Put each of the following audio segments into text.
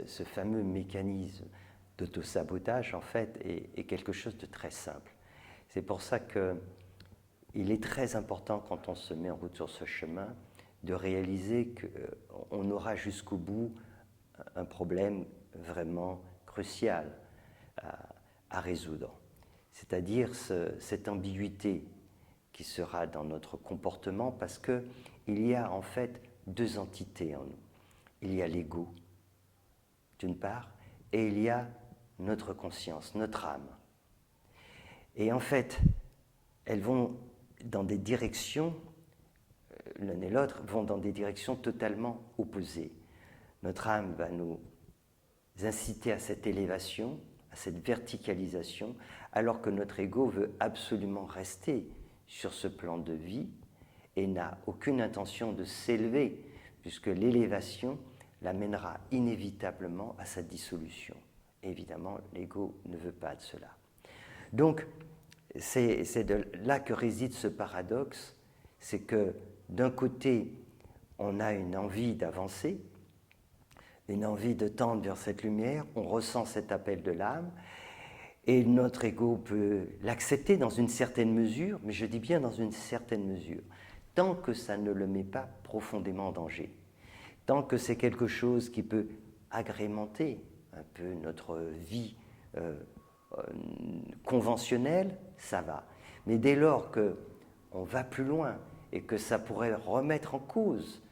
ce fameux mécanisme d'auto-sabotage, en fait, est quelque chose de très simple. C'est pour ça qu'il est très important, quand on se met en route sur ce chemin, de réaliser qu'on aura jusqu'au bout un problème vraiment crucial à résoudre. C'est-à-dire cette ambiguïté qui sera dans notre comportement, parce qu'il y a en fait deux entités en nous. Il y a l'ego, d'une part, et il y a notre conscience, notre âme. Et en fait, elles vont dans des directions, l'un et l'autre vont dans des directions totalement opposées. Notre âme va nous inciter à cette élévation, à cette verticalisation, alors que notre ego veut absolument rester sur ce plan de vie et n'a aucune intention de s'élever, puisque l'élévation l'amènera inévitablement à sa dissolution. Et évidemment, l'ego ne veut pas de cela. Donc, c'est de là que réside ce paradoxe, c'est que d'un côté, on a une envie d'avancer, une envie de tendre vers cette lumière, on ressent cet appel de l'âme, et notre ego peut l'accepter dans une certaine mesure, mais je dis bien dans une certaine mesure, tant que ça ne le met pas profondément en danger, tant que c'est quelque chose qui peut agrémenter un peu notre vie conventionnelle, ça va. Mais dès lors qu'on va plus loin et que ça pourrait remettre en cause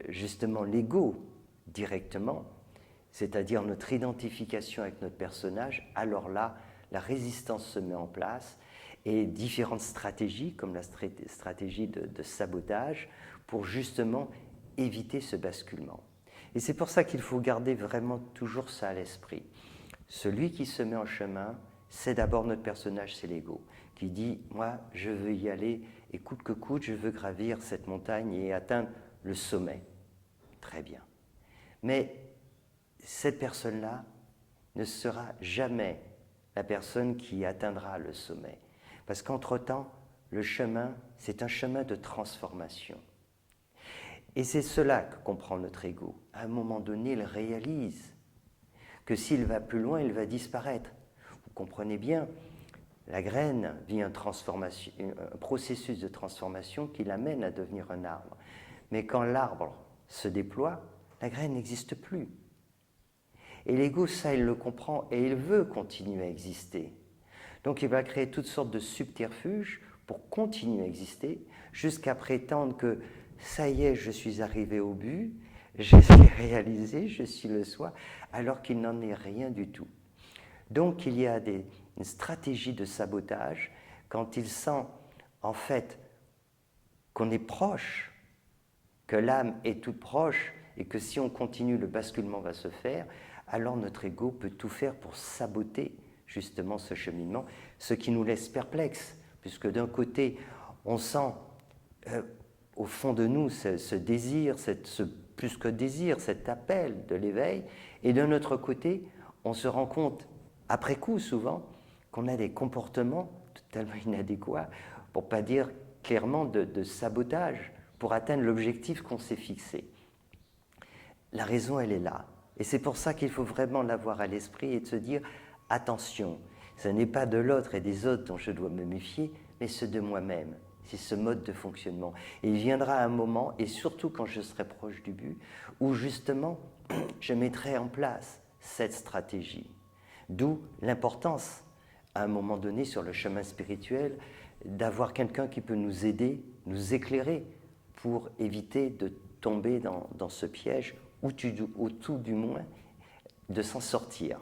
justement l'ego directement, c'est-à-dire notre identification avec notre personnage, alors là, la résistance se met en place et différentes stratégies, comme la stratégie de sabotage, pour justement éviter ce basculement. Et c'est pour ça qu'il faut garder vraiment toujours ça à l'esprit. Celui qui se met en chemin, c'est d'abord notre personnage, c'est l'ego, qui dit « moi, je veux y aller, et coûte que coûte, je veux gravir cette montagne et atteindre le sommet. » Très bien. Mais cette personne-là ne sera jamais la personne qui atteindra le sommet. Parce qu'entre-temps, le chemin, c'est un chemin de transformation. Et c'est cela que comprend notre ego. À un moment donné, il réalise que s'il va plus loin, il va disparaître. Vous comprenez bien, la graine vit un processus de transformation qui l'amène à devenir un arbre. Mais quand l'arbre se déploie, la graine n'existe plus. Et l'ego, ça, il le comprend et il veut continuer à exister. Donc il va créer toutes sortes de subterfuges pour continuer à exister, jusqu'à prétendre que ça y est, je suis arrivé au but, je l'ai réalisé, je suis le soi, alors qu'il n'en est rien du tout. Donc il y a une stratégie de sabotage quand il sent en fait qu'on est proche, que l'âme est toute proche et que si on continue, le basculement va se faire, alors notre ego peut tout faire pour saboter justement ce cheminement, ce qui nous laisse perplexes, puisque d'un côté, on sent au fond de nous ce désir, plus que désir, cet appel de l'éveil, et d'un autre côté, on se rend compte, après coup souvent, qu'on a des comportements totalement inadéquats, pour ne pas dire clairement de sabotage, pour atteindre l'objectif qu'on s'est fixé. La raison, elle est là. Et c'est pour ça qu'il faut vraiment l'avoir à l'esprit et de se dire, attention, ce n'est pas de l'autre et des autres dont je dois me méfier, mais c'est de moi-même. C'est ce mode de fonctionnement. Et il viendra un moment, et surtout quand je serai proche du but, où justement, je mettrai en place cette stratégie. D'où l'importance, à un moment donné, sur le chemin spirituel, d'avoir quelqu'un qui peut nous aider, nous éclairer, pour éviter de tomber dans ce piège, ou tout du moins, de s'en sortir.